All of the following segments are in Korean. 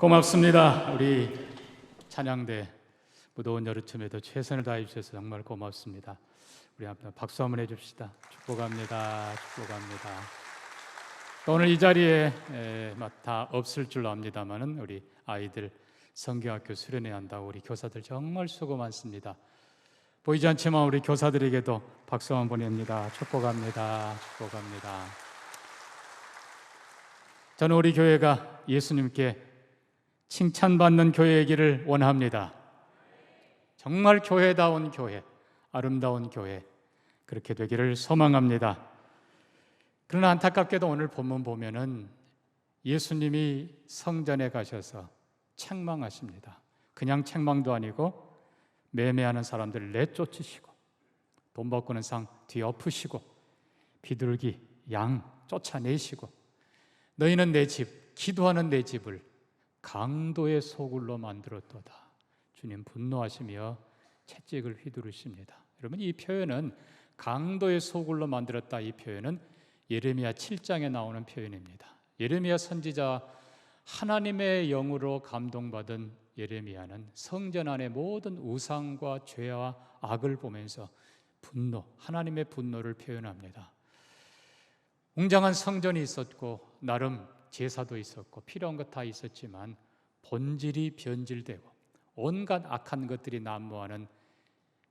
고맙습니다. 우리 찬양대 무더운 여름쯤에도 최선을 다해 주셔서 정말 고맙습니다. 우리 한번 박수 한번 해줍시다. 축복합니다. 축복합니다. 오늘 이 자리에 다 없을 줄 압니다만은 우리 아이들 성경학교 수련회 한다고 우리 교사들 정말 수고 많습니다. 보이지 않지만 우리 교사들에게도 박수 한번 보냅니다. 축복합니다. 축복합니다. 저는 우리 교회가 예수님께 칭찬받는 교회이기를 원합니다. 정말 교회다운 교회, 아름다운 교회, 그렇게 되기를 소망합니다. 그러나 안타깝게도 오늘 본문 보면은 예수님이 성전에 가셔서 책망하십니다. 그냥 책망도 아니고 매매하는 사람들을 내쫓으시고 돈 바꾸는 상 뒤엎으시고 비둘기, 양 쫓아내시고 너희는 내 집, 기도하는 내 집을 강도의 소굴로 만들었도다. 주님 분노하시며 채찍을 휘두르십니다. 여러분, 이 표현은 강도의 소굴로 만들었다, 이 표현은 예레미야 7장에 나오는 표현입니다. 예레미야 선지자, 하나님의 영으로 감동받은 예레미야는 성전 안의 모든 우상과 죄와 악을 보면서 분노, 하나님의 분노를 표현합니다. 웅장한 성전이 있었고 나름 제사도 있었고 필요한 것 다 있었지만 본질이 변질되고 온갖 악한 것들이 난무하는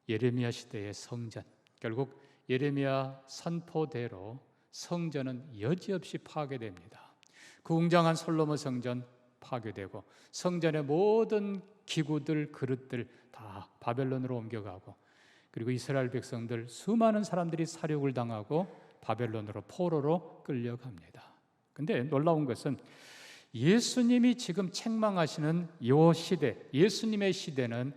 예레미야 시대의 성전, 결국 예레미야 선포대로 성전은 여지없이 파괴됩니다. 그 웅장한 솔로몬 성전 파괴되고 성전의 모든 기구들, 그릇들 다 바벨론으로 옮겨가고, 그리고 이스라엘 백성들 수많은 사람들이 사륙을 당하고 바벨론으로 포로로 끌려갑니다. 근데 놀라운 것은 예수님이 지금 책망하시는 이 시대, 예수님의 시대는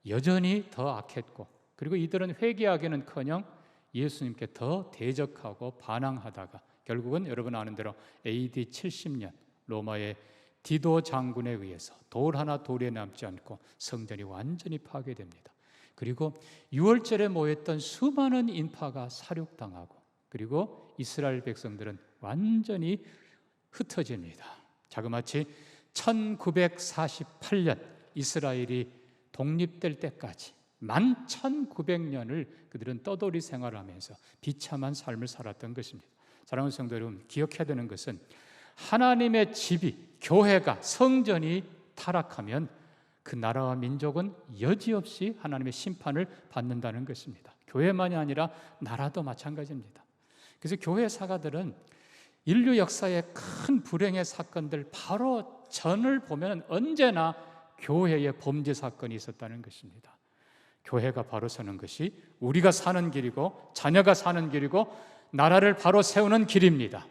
여전히 더 악했고, 그리고 이들은 회개하기는커녕 예수님께 더 대적하고 반항하다가 결국은 여러분 아는 대로 AD 70년 로마의 디도 장군에 의해서 돌 하나 돌에 남지 않고 성전이 완전히 파괴됩니다. 그리고 유월절에 모였던 수많은 인파가 사륙당하고, 그리고 이스라엘 백성들은 완전히 흩어집니다. 자그마치 1948년 이스라엘이 독립될 때까지 11,900년을 그들은 떠돌이 생활하면서 비참한 삶을 살았던 것입니다. 사랑하는 성도 여러분, 기억해야 되는 것은 하나님의 집이, 교회가, 성전이 타락하면 그 나라와 민족은 여지없이 하나님의 심판을 받는다는 것입니다. 교회만이 아니라 나라도 마찬가지입니다. 그래서 교회 사가들은 인류 역사의 큰 불행의 사건들 바로 전을 보면 언제나 교회의 범죄 사건이 있었다는 것입니다. 교회가 바로 서는 것이 우리가 사는 길이고 자녀가 사는 길이고 나라를 바로 세우는 길입니다.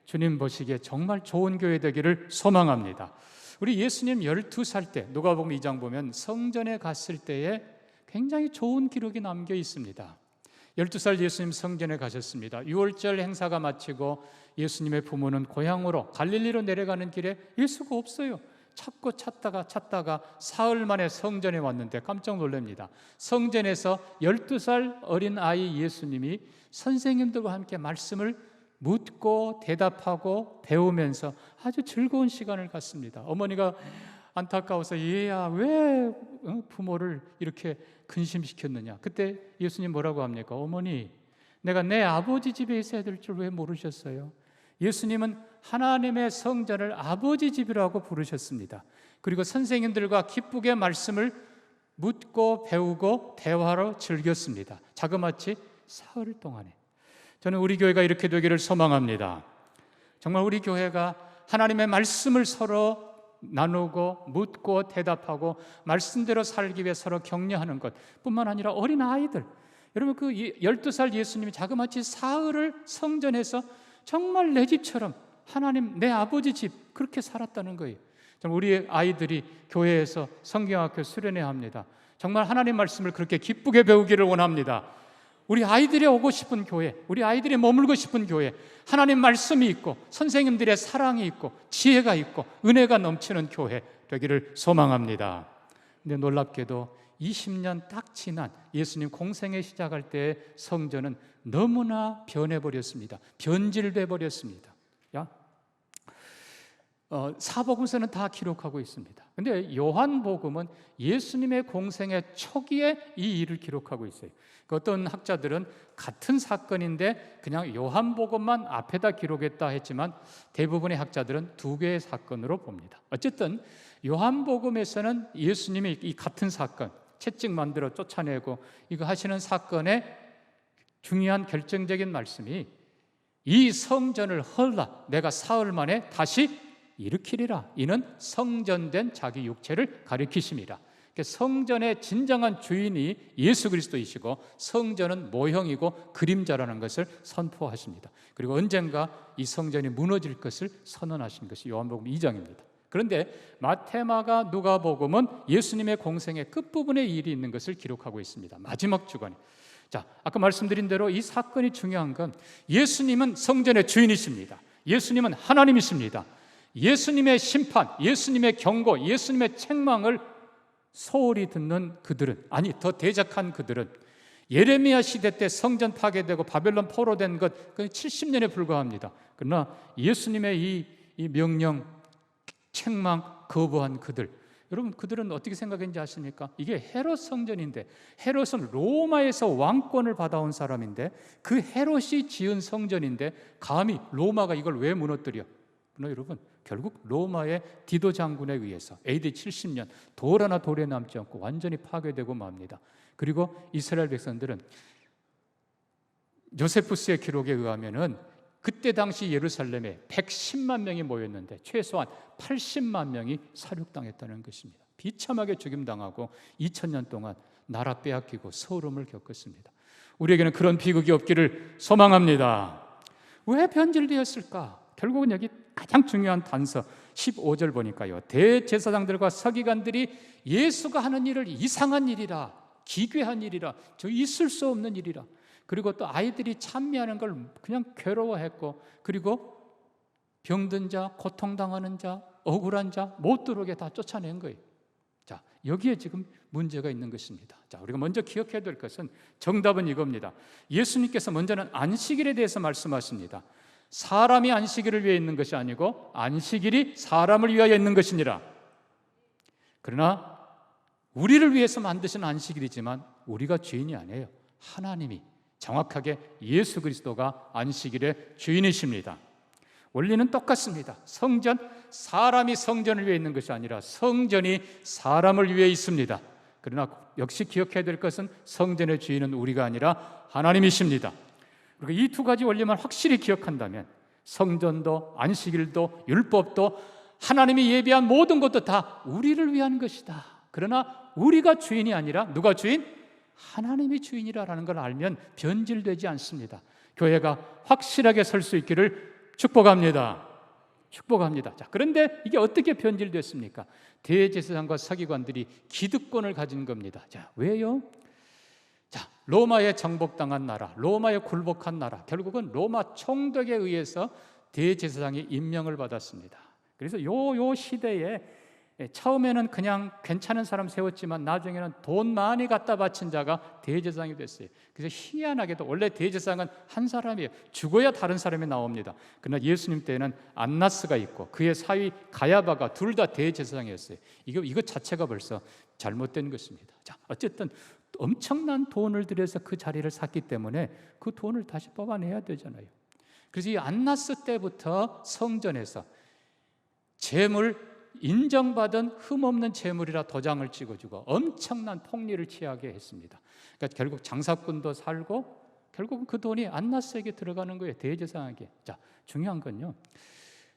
주님 보시기에 정말 좋은 교회 되기를 소망합니다. 우리 예수님 12살 때 누가복음 2장 보면 성전에 갔을 때에 굉장히 좋은 기록이 남겨 있습니다. 12살 예수님 성전에 가셨습니다. 유월절 행사가 마치고 예수님의 부모는 고향으로 갈릴리로 내려가는 길에 예수가 없어요. 찾고 찾다가 사흘 만에 성전에 왔는데 깜짝 놀랍니다. 성전에서 12살 어린 아이 예수님이 선생님들과 함께 말씀을 묻고 대답하고 배우면서 아주 즐거운 시간을 갖습니다. 어머니가 안타까워서 얘야 왜 부모를 이렇게 근심시켰느냐. 그때 예수님 뭐라고 합니까? 어머니, 내가 내 아버지 집에 있어야 될 줄 왜 모르셨어요? 예수님은 하나님의 성전을 아버지 집이라고 부르셨습니다. 그리고 선생님들과 기쁘게 말씀을 묻고 배우고 대화로 즐겼습니다. 자그마치 사흘 동안에. 저는 우리 교회가 이렇게 되기를 소망합니다. 정말 우리 교회가 하나님의 말씀을 서로 나누고 묻고 대답하고 말씀대로 살기 위해 서로 격려하는 것 뿐만 아니라 어린 아이들, 여러분 그 12살 예수님이 자그마치 사흘을 성전에서 정말 내 집처럼 하나님 내 아버지 집 그렇게 살았다는 거예요. 정말 우리 아이들이 교회에서 성경학교 수련회 합니다. 정말 하나님 말씀을 그렇게 기쁘게 배우기를 원합니다. 우리 아이들이 오고 싶은 교회, 우리 아이들이 머물고 싶은 교회, 하나님 말씀이 있고 선생님들의 사랑이 있고 지혜가 있고 은혜가 넘치는 교회 되기를 소망합니다. 근데 놀랍게도 20년 딱 지난 예수님 공생애 시작할 때 성전은 너무나 변해버렸습니다. 변질돼 버렸습니다. 사복음서는 다 기록하고 있습니다. 근데 요한복음은 예수님의 공생의 초기에 이 일을 기록하고 있어요. 어떤 학자들은 같은 사건인데 그냥 요한복음만 앞에다 기록했다 했지만 대부분의 학자들은 두 개의 사건으로 봅니다. 어쨌든 요한복음에서는 예수님의 이 같은 사건, 채찍 만들어 쫓아내고 이거 하시는 사건의 중요한 결정적인 말씀이 이 성전을 헐라 내가 사흘 만에 다시 일으키리라. 이는 성전된 자기 육체를 가리키심이라. 성전의 진정한 주인이 예수 그리스도이시고 성전은 모형이고 그림자라는 것을 선포하십니다. 그리고 언젠가 이 성전이 무너질 것을 선언하신 것이 요한복음 2장입니다. 그런데 마태마가 누가복음은 예수님의 공생의 끝부분에 일이 있는 것을 기록하고 있습니다. 마지막 주간에. 자, 아까 말씀드린 대로 이 사건이 중요한 건 예수님은 성전의 주인이십니다. 예수님은 하나님이십니다. 예수님의 심판, 예수님의 경고, 예수님의 책망을 소홀히 듣는 그들은, 아니 더 대적한 그들은 예레미야 시대 때 성전 파괴되고 바벨론 포로된 것 70년에 불과합니다. 그러나 예수님의 이 명령, 책망 거부한 그들, 여러분 그들은 어떻게 생각했는지 아십니까? 이게 헤롯 성전인데, 헤롯은 로마에서 왕권을 받아온 사람인데 그 헤롯이 지은 성전인데 감히 로마가 이걸 왜 무너뜨려? 그러나 여러분 결국 로마의 디도 장군에 의해서 AD 70년 돌 하나 돌에 남지 않고 완전히 파괴되고 맙니다. 그리고 이스라엘 백성들은 요세푸스의 기록에 의하면은 그때 당시 예루살렘에 110만 명이 모였는데 최소한 80만 명이 살육당했다는 것입니다. 비참하게 죽임당하고 2000년 동안 나라 빼앗기고 서름을 겪었습니다. 우리에게는 그런 비극이 없기를 소망합니다. 왜 변질되었을까? 결국은 여기 가장 중요한 단서 15절 보니까요, 대제사장들과 서기관들이 예수가 하는 일을 이상한 일이라, 기괴한 일이라, 저 있을 수 없는 일이라, 그리고 또 아이들이 찬미하는 걸 그냥 괴로워했고, 그리고 병든 자, 고통당하는 자, 억울한 자 못 들어오게 다 쫓아낸 거예요. 자, 여기에 지금 문제가 있는 것입니다. 자, 우리가 먼저 기억해야 될 것은 정답은 이겁니다. 예수님께서 먼저는 안식일에 대해서 말씀하십니다. 사람이 안식일을 위해 있는 것이 아니고 안식일이 사람을 위하여 있는 것이니라. 그러나 우리를 위해서 만드신 안식일이지만 우리가 주인이 아니에요. 하나님이, 정확하게 예수 그리스도가 안식일의 주인이십니다. 원리는 똑같습니다. 사람이 성전을 위해 있는 것이 아니라 성전이 사람을 위해 있습니다. 그러나 역시 기억해야 될 것은 성전의 주인은 우리가 아니라 하나님이십니다. 그리고 이 두 가지 원리만 확실히 기억한다면 성전도 안식일도 율법도 하나님이 예비한 모든 것도 다 우리를 위한 것이다. 그러나 우리가 주인이 아니라 누가 주인? 하나님이 주인이라는 걸 알면 변질되지 않습니다. 교회가 확실하게 설 수 있기를 축복합니다. 축복합니다. 자, 그런데 이게 어떻게 변질됐습니까? 대제사장과 서기관들이 기득권을 가진 겁니다. 자, 왜요? 자, 로마에 정복당한 나라, 로마에 굴복한 나라, 결국은 로마 총독에 의해서 대제사장이 임명을 받았습니다. 그래서 요 시대에 처음에는 그냥 괜찮은 사람 세웠지만 나중에는 돈 많이 갖다 바친 자가 대제사장이 됐어요. 그래서 희한하게도 원래 대제사장은 한 사람이에요. 죽어야 다른 사람이 나옵니다. 그러나 예수님 때에는 안나스가 있고 그의 사위 가야바가 둘 다 대제사장이었어요. 이것 자체가 벌써 잘못된 것입니다. 자, 어쨌든 엄청난 돈을 들여서 그 자리를 샀기 때문에 그 돈을 다시 뽑아내야 되잖아요. 그래서 이 안나스 때부터 성전에서 재물, 인정받은 흠없는 재물이라 도장을 찍어주고 엄청난 폭리를 취하게 했습니다. 그러니까 결국 장사꾼도 살고 결국은 그 돈이 안나스에게 들어가는 거예요. 대제사장에게. 자, 중요한 건요,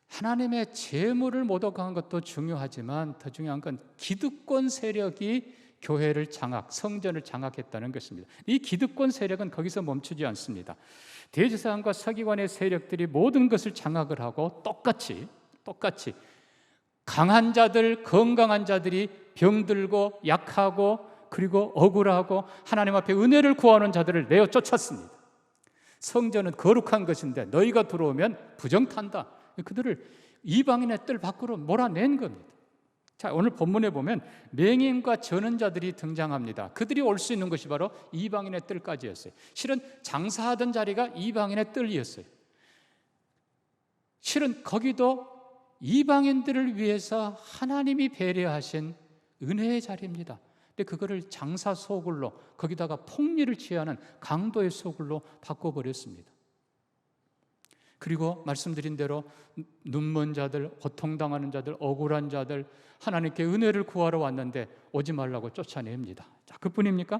하나님의 재물을 모독한 것도 중요하지만 더 중요한 건 기득권 세력이 교회를 성전을 장악했다는 것입니다. 이 기득권 세력은 거기서 멈추지 않습니다. 대제사장과 서기관의 세력들이 모든 것을 장악을 하고 똑같이 강한 자들, 건강한 자들이 병들고 약하고 그리고 억울하고 하나님 앞에 은혜를 구하는 자들을 내어 쫓았습니다. 성전은 거룩한 것인데 너희가 들어오면 부정탄다. 그들을 이방인의 뜰 밖으로 몰아낸 겁니다. 자, 오늘 본문에 보면 맹인과 전원자들이 등장합니다. 그들이 올 수 있는 것이 바로 이방인의 뜰까지였어요. 실은 장사하던 자리가 이방인의 뜰이었어요. 실은 거기도 이방인들을 위해서 하나님이 배려하신 은혜의 자리입니다. 근데 그거를 장사 소굴로, 거기다가 폭리를 취하는 강도의 소굴로 바꿔버렸습니다. 그리고 말씀드린 대로 눈먼 자들, 고통당하는 자들, 억울한 자들, 하나님께 은혜를 구하러 왔는데 오지 말라고 쫓아냅니다. 자, 그뿐입니까?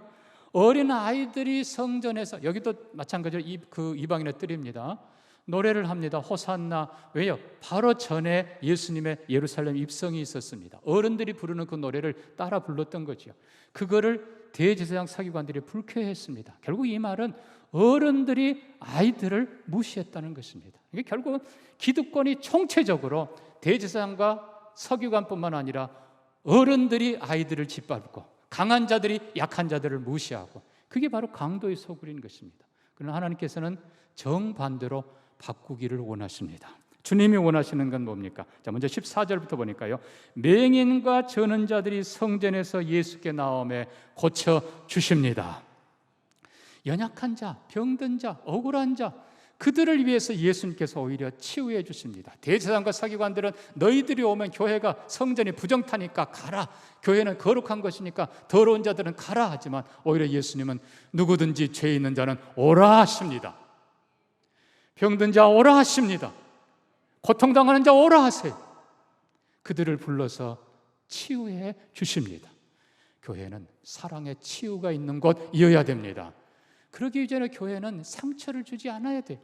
어린 아이들이 성전에서, 여기도 마찬가지로 그 이방인의 뜰입니다. 노래를 합니다. 호산나. 왜요? 바로 전에 예수님의 예루살렘 입성이 있었습니다. 어른들이 부르는 그 노래를 따라 불렀던 거죠. 그거를 대제사장 서기관들이 불쾌했습니다. 결국 이 말은 어른들이 아이들을 무시했다는 것입니다. 이게 결국 기득권이 총체적으로 대제사장과 서기관뿐만 아니라 어른들이 아이들을 짓밟고 강한 자들이 약한 자들을 무시하고, 그게 바로 강도의 소굴인 것입니다. 그러나 하나님께서는 정반대로 바꾸기를 원하십니다. 주님이 원하시는 건 뭡니까? 자, 먼저 14절부터 보니까요, 맹인과 저는 자들이 성전에서 예수께 나오매 고쳐 주십니다. 연약한 자, 병든 자, 억울한 자, 그들을 위해서 예수님께서 오히려 치유해 주십니다. 대제사장과 서기관들은 너희들이 오면 교회가, 성전이 부정타니까 가라, 교회는 거룩한 것이니까 더러운 자들은 가라 하지만, 오히려 예수님은 누구든지 죄 있는 자는 오라 하십니다. 병든 자 오라 하십니다. 고통당하는 자 오라 하세요. 그들을 불러서 치유해 주십니다. 교회는 사랑의 치유가 있는 곳이어야 됩니다. 그러기 전에 교회는 상처를 주지 않아야 돼요.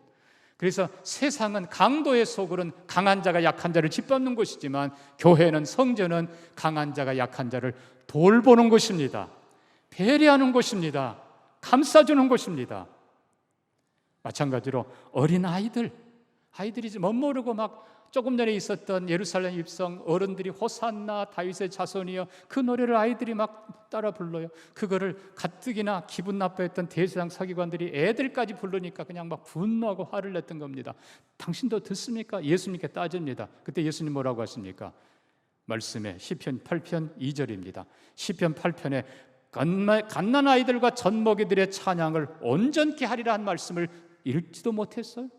그래서 세상은, 강도의 소굴은 강한 자가 약한 자를 짓밟는 곳이지만, 교회는, 성전은 강한 자가 약한 자를 돌보는 곳입니다. 배려하는 곳입니다. 감싸주는 곳입니다. 마찬가지로 어린 아이들이 멋모르고 막 조금 전에 있었던 예루살렘 입성, 어른들이 호산나 다윗의 자손이여, 그 노래를 아이들이 막 따라 불러요. 그거를 가뜩이나 기분 나빠했던 대제사장 서기관들이 애들까지 부르니까 그냥 막 분노하고 화를 냈던 겁니다. 당신도 듣습니까? 예수님께 따집니다. 그때 예수님 뭐라고 하십니까? 말씀에 시편 8편 2절입니다. 시편 8편에 갓난 아이들과 젖먹이들의 찬양을 온전케 하리라 한 말씀을 읽지도 못했어요.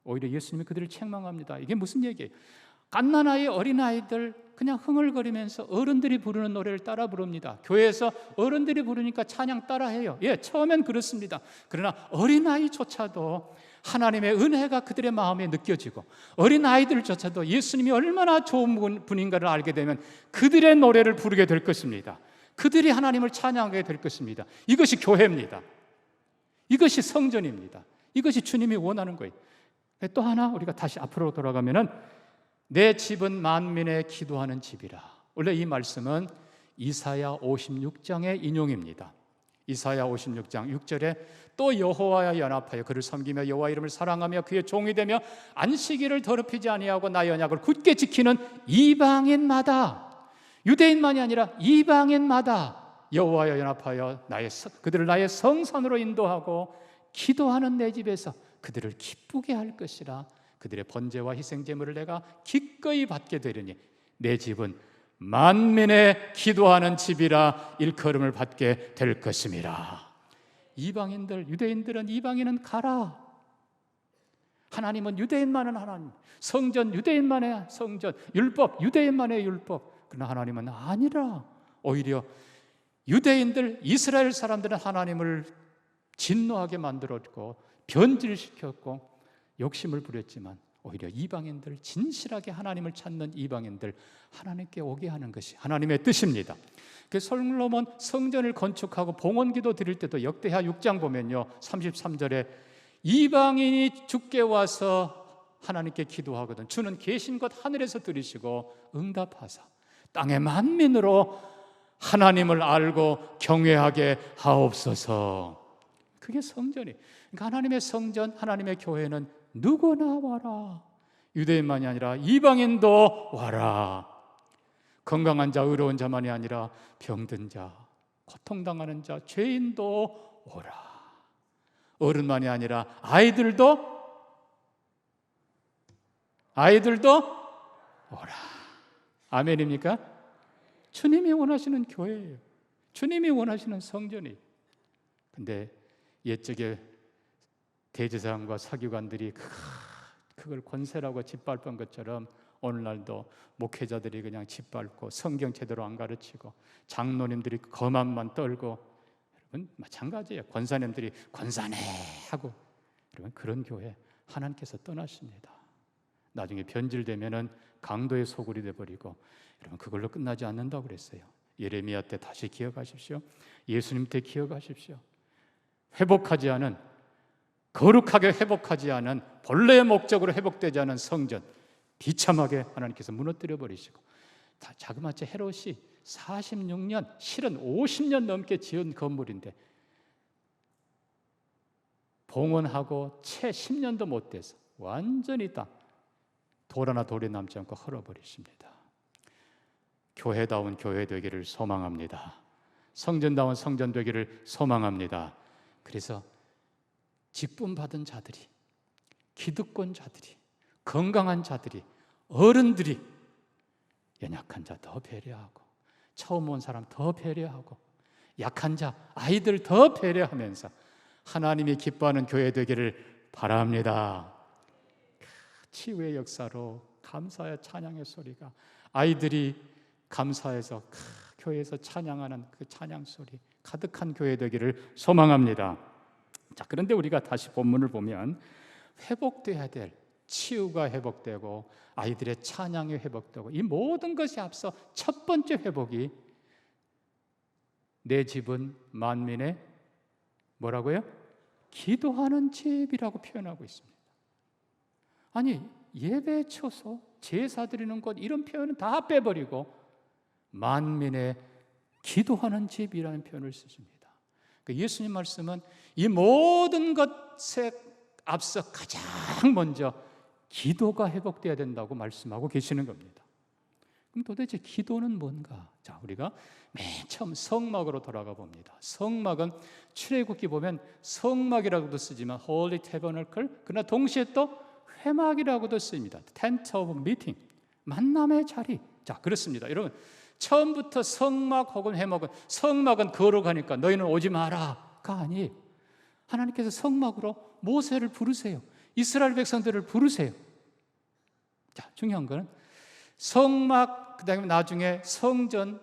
오히려 예수님이 그들을 책망합니다. 이게 무슨 얘기예요? 갓난아이, 어린아이들 그냥 흥얼거리면서 어른들이 부르는 노래를 따라 부릅니다. 교회에서 어른들이 부르니까 찬양 따라해요. 예, 처음엔 그렇습니다. 그러나 어린아이조차도 하나님의 은혜가 그들의 마음에 느껴지고, 어린아이들조차도 예수님이 얼마나 좋은 분인가를 알게 되면 그들의 노래를 부르게 될 것입니다. 그들이 하나님을 찬양하게 될 것입니다. 이것이 교회입니다. 이것이 성전입니다. 이것이 주님이 원하는 거예요. 또 하나, 우리가 다시 앞으로 돌아가면은 내 집은 만민의 기도하는 집이라. 원래 이 말씀은 이사야 56장의 인용입니다. 이사야 56장 6절에 또 여호와와 연합하여 그를 섬기며 여호와 이름을 사랑하며 그의 종이 되며 안식일을 더럽히지 아니하고 나의 언약을 굳게 지키는 이방인마다, 유대인만이 아니라 이방인마다 여호와와 연합하여 그들을 나의 성산으로 인도하고 기도하는 내 집에서 그들을 기쁘게 할 것이라. 그들의 번제와 희생제물을 내가 기꺼이 받게 되리니 내 집은 만민의 기도하는 집이라 일컬음을 받게 될 것임이라. 이방인들, 유대인들은 이방인은 가라. 하나님은 유대인만은 하나님, 성전 유대인만의 성전, 율법 유대인만의 율법. 그러나 하나님은 아니라, 오히려 유대인들, 이스라엘 사람들은 하나님을 진노하게 만들었고 변질시켰고 욕심을 부렸지만, 오히려 이방인들, 진실하게 하나님을 찾는 이방인들 하나님께 오게 하는 것이 하나님의 뜻입니다. 솔로몬 성전을 건축하고 봉헌기도 드릴 때도 역대하 6장 보면요, 33절에 이방인이 주께 와서 하나님께 기도하거든 주는 계신 것 하늘에서 들으시고 응답하사 땅의 만민으로 하나님을 알고 경외하게 하옵소서. 그게 성전이. 그러니까 하나님의 성전, 하나님의 교회는 누구나 와라. 유대인만이 아니라 이방인도 와라. 건강한 자, 의로운 자만이 아니라 병든 자, 고통당하는 자, 죄인도 오라. 어른만이 아니라 아이들도 오라. 아멘입니까? 주님이 원하시는 교회예요. 주님이 원하시는 성전이에요. 근데 옛적에 대제사장과 서기관들이 그걸 권세라고 짓밟은 것처럼 오늘날도 목회자들이 그냥 짓밟고 성경 제대로 안 가르치고 장로님들이 거만만 떨고, 여러분 마찬가지예요. 권사님들이 권사네 하고, 여러분 그런 교회 하나님께서 떠나십니다. 나중에 변질되면은 강도의 소굴이 돼버리고, 여러분 그걸로 끝나지 않는다고 그랬어요. 예레미야 때 다시 기억하십시오. 예수님 때 기억하십시오. 회복하지 않은, 거룩하게 회복하지 않은, 본래의 목적으로 회복되지 않은 성전 비참하게 하나님께서 무너뜨려 버리시고, 자그마치 헤롯이 46년, 실은 50년 넘게 지은 건물인데 봉헌하고 채 10년도 못 돼서 완전히 다 돌 하나 돌이 남지 않고 헐어버리십니다. 교회다운 교회 되기를 소망합니다. 성전다운 성전 되기를 소망합니다. 그래서 직분 받은 자들이, 기득권자들이, 건강한 자들이, 어른들이 연약한 자 더 배려하고, 처음 온 사람 더 배려하고, 약한 자, 아이들 더 배려하면서 하나님이 기뻐하는 교회 되기를 바랍니다. 치유의 역사로 감사의 찬양의 소리가, 아이들이 감사해서 교회에서 찬양하는 그 찬양 소리 가득한 교회 되기를 소망합니다. 자, 그런데 우리가 다시 본문을 보면 회복돼야 될, 치유가 회복되고 아이들의 찬양이 회복되고, 이 모든 것이 앞서 첫 번째 회복이 내 집은 만민의 뭐라고요? 기도하는 집이라고 표현하고 있습니다. 아니, 예배 처소, 제사 드리는 곳, 이런 표현은 다 빼버리고 만민의 기도하는 집이라는 표현을 쓰십니다. 예수님 말씀은 이 모든 것에 앞서 가장 먼저 기도가 회복돼야 된다고 말씀하고 계시는 겁니다. 그럼 도대체 기도는 뭔가? 자, 우리가 맨 처음 성막으로 돌아가 봅니다. 성막은 출애굽기 보면 성막이라고도 쓰지만 Holy Tabernacle, 그러나 동시에 또 회막이라고도 씁니다. Tent of Meeting, 만남의 자리. 자, 그렇습니다. 여러분, 처음부터 성막 혹은 회막은, 성막은 거룩하니까 너희는 오지 마라가 아니에요. 하나님께서 성막으로 모세를 부르세요. 이스라엘 백성들을 부르세요. 자, 중요한 거는 성막, 그 다음에 나중에 성전,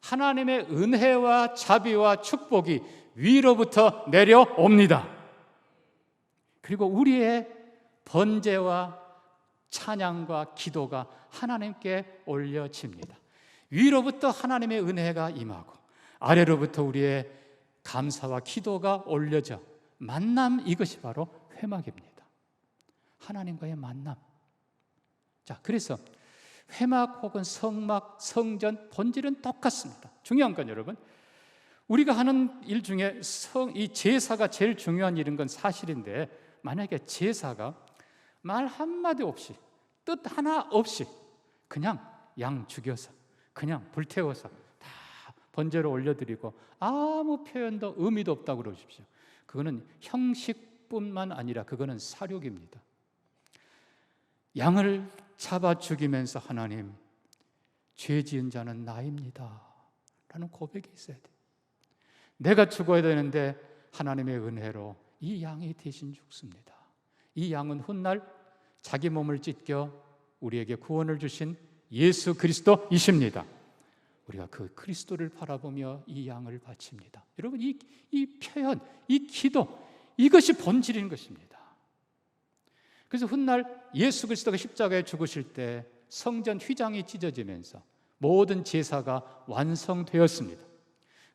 하나님의 은혜와 자비와 축복이 위로부터 내려옵니다. 그리고 우리의 번제와 찬양과 기도가 하나님께 올려집니다. 위로부터 하나님의 은혜가 임하고 아래로부터 우리의 감사와 기도가 올려져 만남, 이것이 바로 회막입니다. 하나님과의 만남. 자, 그래서 회막 혹은 성막, 성전, 본질은 똑같습니다. 중요한 건 여러분, 우리가 하는 일 중에 이 제사가 제일 중요한 일인 건 사실인데, 만약에 제사가 말 한마디 없이, 뜻 하나 없이 그냥 양 죽여서 그냥 불태워서 다 번제로 올려드리고 아무 표현도 의미도 없다고 그러십시오. 그거는 형식뿐만 아니라 그거는 사욕입니다. 양을 잡아 죽이면서 하나님, 죄 지은 자는 나입니다 라는 고백이 있어야 돼요. 내가 죽어야 되는데 하나님의 은혜로 이 양이 대신 죽습니다. 이 양은 훗날 자기 몸을 찢겨 우리에게 구원을 주신 예수 그리스도이십니다. 우리가 그 그리스도를 바라보며 이 양을 바칩니다. 여러분, 이 표현, 이 기도, 이것이 본질인 것입니다. 그래서 훗날 예수 그리스도가 십자가에 죽으실 때 성전 휘장이 찢어지면서 모든 제사가 완성되었습니다.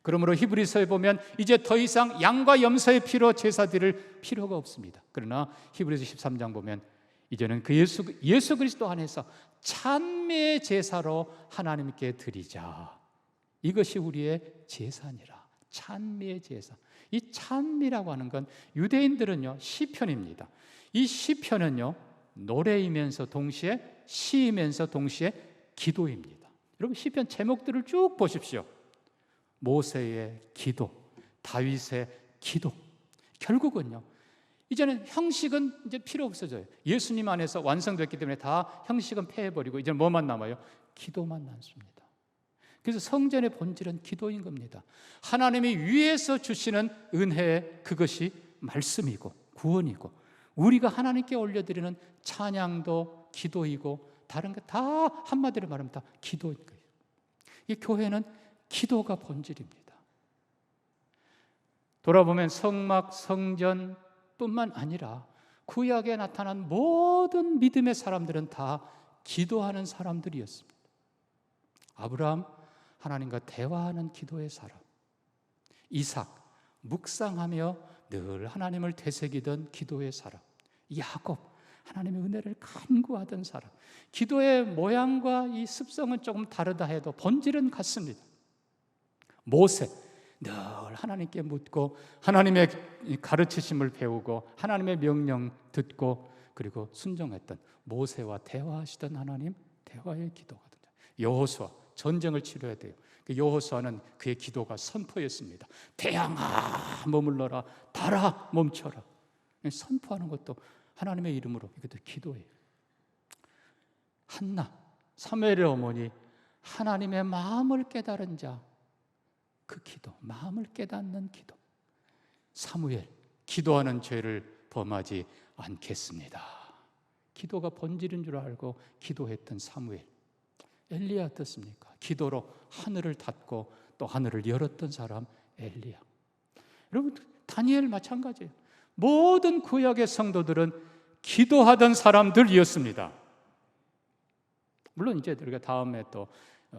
그러므로 히브리서에 보면 이제 더 이상 양과 염소의 피로 제사 드릴 필요가 없습니다. 그러나 히브리서 13장 보면 이제는 그 예수 그리스도 안에서 찬미의 제사로 하나님께 드리자. 이것이 우리의 제사니라. 찬미의 제사. 이 찬미라고 하는 건 유대인들은요, 시편입니다. 이 시편은요, 노래이면서 동시에 시이면서 동시에 기도입니다. 여러분, 시편 제목들을 쭉 보십시오. 모세의 기도, 다윗의 기도. 결국은요, 이제는 형식은 이제 필요 없어져요. 예수님 안에서 완성됐기 때문에 다 형식은 폐해버리고 이제 뭐만 남아요? 기도만 남습니다. 그래서 성전의 본질은 기도인 겁니다. 하나님이 위에서 주시는 은혜, 그것이 말씀이고 구원이고, 우리가 하나님께 올려드리는 찬양도 기도이고 다른 게 다 한마디로 말하면 다 기도인 거예요. 이 교회는 기도가 본질입니다. 돌아보면 성막, 성전뿐만 아니라 구약에 나타난 모든 믿음의 사람들은 다 기도하는 사람들이었습니다. 아브라함, 하나님과 대화하는 기도의 사람. 이삭, 묵상하며 늘 하나님을 되새기던 기도의 사람. 야곱, 하나님의 은혜를 간구하던 사람. 기도의 모양과 이 습성은 조금 다르다 해도 본질은 같습니다. 모세, 늘 하나님께 묻고 하나님의 가르치심을 배우고 하나님의 명령 듣고 그리고 순종했던 모세와 대화하시던 하나님, 대화의 기도거든요. 여호수아, 전쟁을 치러야 돼요. 여호수아는 그의 기도가 선포였습니다. 태양아 머물러라, 달아 멈춰라. 선포하는 것도 하나님의 이름으로 이것도 기도예요. 한나, 사무엘의 어머니, 하나님의 마음을 깨달은 자, 그 기도, 마음을 깨닫는 기도. 사무엘, 기도하는 죄를 범하지 않겠습니다. 기도가 본질인 줄 알고 기도했던 사무엘. 엘리야 어떻습니까? 기도로 하늘을 닫고 또 하늘을 열었던 사람 엘리야. 여러분, 다니엘 마찬가지예요. 모든 구약의 성도들은 기도하던 사람들이었습니다. 물론 이제 우리가 다음에 또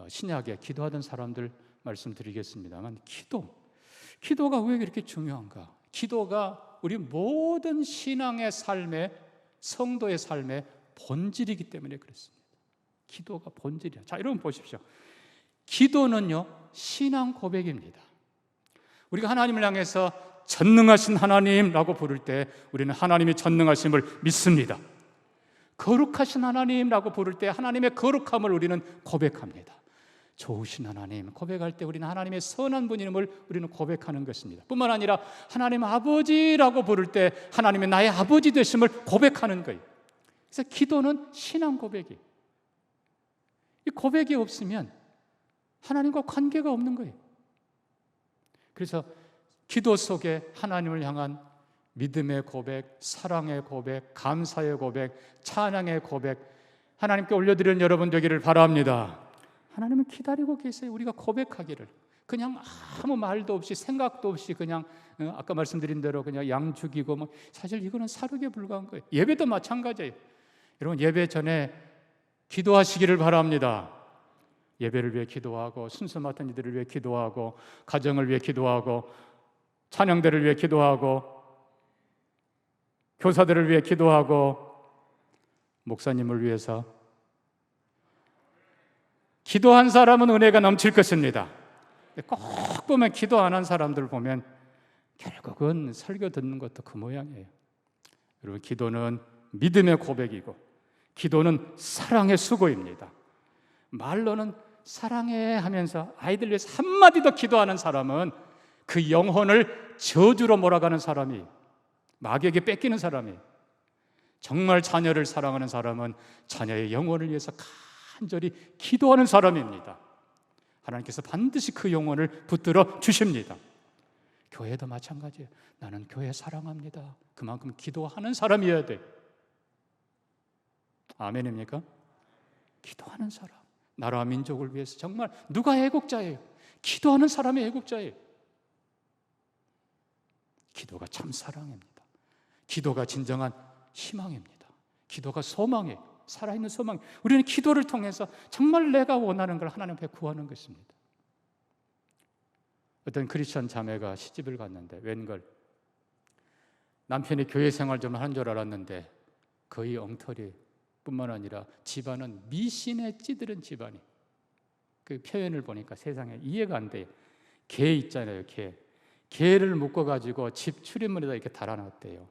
신약에 기도하던 사람들 말씀드리겠습니다만, 기도가 왜 이렇게 중요한가? 기도가 우리 모든 신앙의 삶의, 성도의 삶의 본질이기 때문에 그렇습니다. 기도가 본질이야. 자, 여러분 보십시오. 기도는요, 신앙 고백입니다. 우리가 하나님을 향해서 전능하신 하나님라고 부를 때 우리는 하나님의 전능하심을 믿습니다. 거룩하신 하나님라고 부를 때 하나님의 거룩함을 우리는 고백합니다. 좋으신 하나님 고백할 때 우리는 하나님의 선한 분임을 우리는 고백하는 것입니다. 뿐만 아니라 하나님 아버지라고 부를 때 하나님의 나의 아버지 되심을 고백하는 거예요. 그래서 기도는 신앙 고백이에요. 이 고백이 없으면 하나님과 관계가 없는 거예요. 그래서 기도 속에 하나님을 향한 믿음의 고백, 사랑의 고백, 감사의 고백, 찬양의 고백, 하나님께 올려드리는 여러분 되기를 바랍니다. 하나님은 기다리고 계세요. 우리가 고백하기를. 그냥 아무 말도 없이 생각도 없이 그냥 아까 말씀드린 대로 그냥 양 죽이고 뭐 사실 이거는 사르게 불과한 거예요. 예배도 마찬가지예요. 여러분, 예배 전에 기도하시기를 바랍니다. 예배를 위해 기도하고 순서 맡은 이들을 위해 기도하고 가정을 위해 기도하고 찬양대를 위해 기도하고 교사들을 위해 기도하고 목사님을 위해서. 기도한 사람은 은혜가 넘칠 것입니다. 꼭 보면 기도 안 한 사람들 보면 결국은 설교 듣는 것도 그 모양이에요. 여러분, 기도는 믿음의 고백이고 기도는 사랑의 수고입니다. 말로는 사랑해 하면서 아이들 위해서 한마디 더 기도하는 사람은 그 영혼을 저주로 몰아가는 사람이, 마귀에게 뺏기는 사람이, 정말 자녀를 사랑하는 사람은 자녀의 영혼을 위해서 간절히 기도하는 사람입니다. 하나님께서 반드시 그 영혼을 붙들어 주십니다. 교회도 마찬가지예요. 나는 교회 사랑합니다. 그만큼 기도하는 사람이어야 돼. 아멘입니까? 기도하는 사람. 나라와 민족을 위해서 정말 누가 애국자예요? 기도하는 사람이 애국자예요. 기도가 참 사랑입니다. 기도가 진정한 희망입니다. 기도가 소망이에요. 살아있는 소망. 우리는 기도를 통해서 정말 내가 원하는 걸 하나님 앞에 구하는 것입니다. 어떤 크리스천 자매가 시집을 갔는데 웬걸 남편이 교회 생활 좀 하는 줄 알았는데 거의 엉터리 뿐만 아니라 집안은 미신에 찌들은 집안이. 그 표현을 보니까 세상에 이해가 안 돼요. 개 있잖아요, 개. 개를 묶어가지고 집 출입문에다 이렇게 달아놨대요.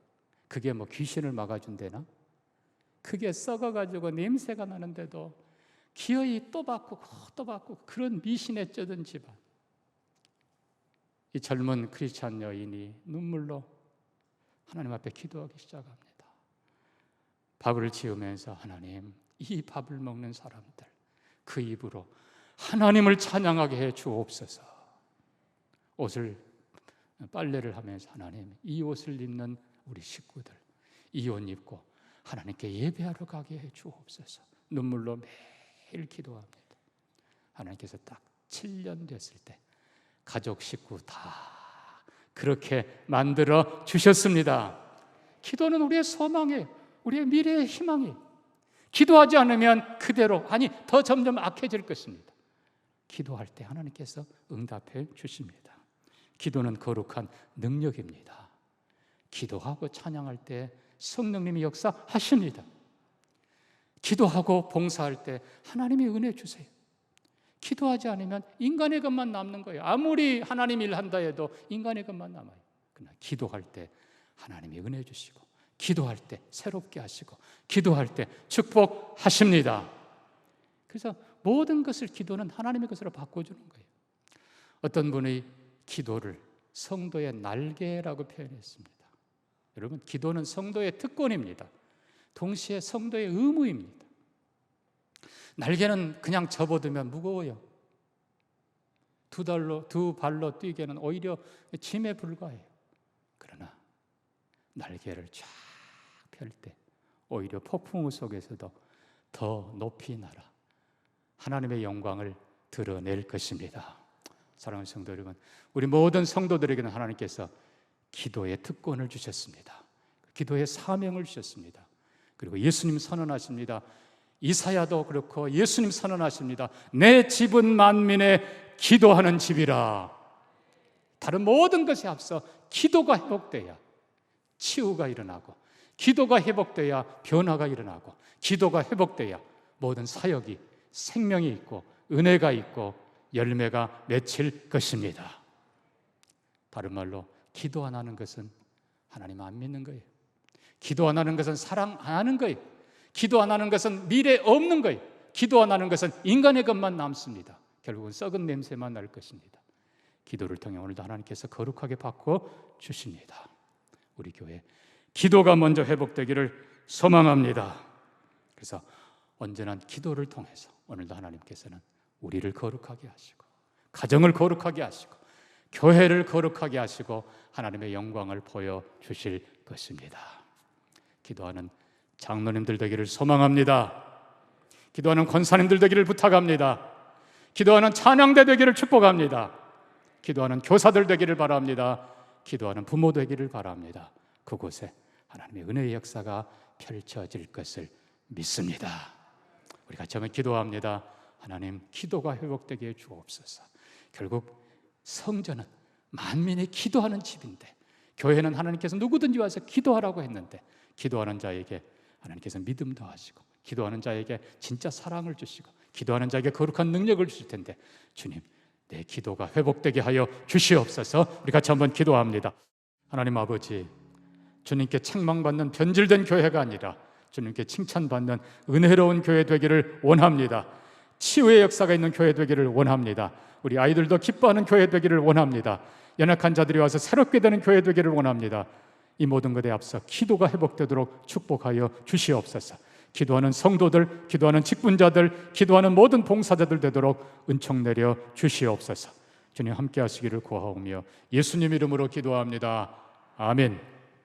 그게 뭐 귀신을 막아준대나? 그게 썩어가지고 냄새가 나는데도 기어이 또 바꾸고 그런 미신에 쩌든 집안. 이 젊은 크리스찬 여인이 눈물로 하나님 앞에 기도하기 시작합니다. 밥을 지으면서 하나님, 이 밥을 먹는 사람들 그 입으로 하나님을 찬양하게 해 주옵소서. 빨래를 하면서 하나님, 이 옷을 입는 우리 식구들 이 옷 입고 하나님께 예배하러 가게 해 주옵소서. 눈물로 매일 기도합니다. 하나님께서 딱 7년 됐을 때 가족 식구 다 그렇게 만들어 주셨습니다. 기도는 우리의 소망이에요. 우리의 미래의 희망이에요. 기도하지 않으면 그대로, 아니 더 점점 악해질 것입니다. 기도할 때 하나님께서 응답해 주십니다. 기도는 거룩한 능력입니다. 기도하고 찬양할 때 성령님이 역사하십니다. 기도하고 봉사할 때 하나님이 은혜 주세요. 기도하지 않으면 인간의 것만 남는 거예요. 아무리 하나님 일한다 해도 인간의 것만 남아요. 그러나 기도할 때 하나님이 은혜 주시고, 기도할 때 새롭게 하시고, 기도할 때 축복하십니다. 그래서 모든 것을 기도는 하나님의 것으로 바꿔주는 거예요. 어떤 분이 기도를 성도의 날개라고 표현했습니다. 여러분, 기도는 성도의 특권입니다. 동시에 성도의 의무입니다. 날개는 그냥 접어두면 무거워요. 두 발로 뛰기에는 오히려 짐에 불과해요. 그러나 날개를 쫙 펼 때 오히려 폭풍우 속에서도 더 높이 날아 하나님의 영광을 드러낼 것입니다. 사랑하는 성도 여러분, 우리 모든 성도들에게는 하나님께서 기도의 특권을 주셨습니다. 기도의 사명을 주셨습니다. 그리고 예수님 선언하십니다. 이사야도 그렇고 예수님 선언하십니다. 내 집은 만민의 기도하는 집이라. 다른 모든 것에 앞서 기도가 회복돼야 치유가 일어나고, 기도가 회복돼야 변화가 일어나고, 기도가 회복돼야 모든 사역이 생명이 있고 은혜가 있고 열매가 맺힐 것입니다. 다른 말로 기도 안 하는 것은 하나님 안 믿는 거예요. 기도 안 하는 것은 사랑 안 하는 거예요. 기도 안 하는 것은 미래 없는 거예요. 기도 안 하는 것은 인간의 것만 남습니다. 결국은 썩은 냄새만 날 것입니다. 기도를 통해 오늘도 하나님께서 거룩하게 바꿔 주십니다. 우리 교회 기도가 먼저 회복되기를 소망합니다. 그래서 언제나 기도를 통해서 오늘도 하나님께서는 우리를 거룩하게 하시고, 가정을 거룩하게 하시고, 교회를 거룩하게 하시고 하나님의 영광을 보여주실 것입니다. 기도하는 장로님들 되기를 소망합니다. 기도하는 권사님들 되기를 부탁합니다. 기도하는 찬양대 되기를 축복합니다. 기도하는 교사들 되기를 바랍니다. 기도하는 부모 되기를 바랍니다. 그곳에 하나님의 은혜의 역사가 펼쳐질 것을 믿습니다. 우리 같이 한번 기도합니다. 하나님, 기도가 회복되게 주옵소서. 결국 성전은 만민이 기도하는 집인데, 교회는 하나님께서 누구든지 와서 기도하라고 했는데, 기도하는 자에게 하나님께서 믿음 더하시고, 기도하는 자에게 진짜 사랑을 주시고, 기도하는 자에게 거룩한 능력을 주실 텐데, 주님, 내 기도가 회복되게 하여 주시옵소서. 우리 같이 한번 기도합니다. 하나님 아버지, 주님께 책망받는 변질된 교회가 아니라 주님께 칭찬받는 은혜로운 교회 되기를 원합니다. 치유의 역사가 있는 교회 되기를 원합니다. 우리 아이들도 기뻐하는 교회 되기를 원합니다. 연약한 자들이 와서 새롭게 되는 교회 되기를 원합니다. 이 모든 것에 앞서 기도가 회복되도록 축복하여 주시옵소서. 기도하는 성도들, 기도하는 직분자들, 기도하는 모든 봉사자들 되도록 은총 내려 주시옵소서. 주님 함께 하시기를 구하오며 예수님 이름으로 기도합니다. 아멘.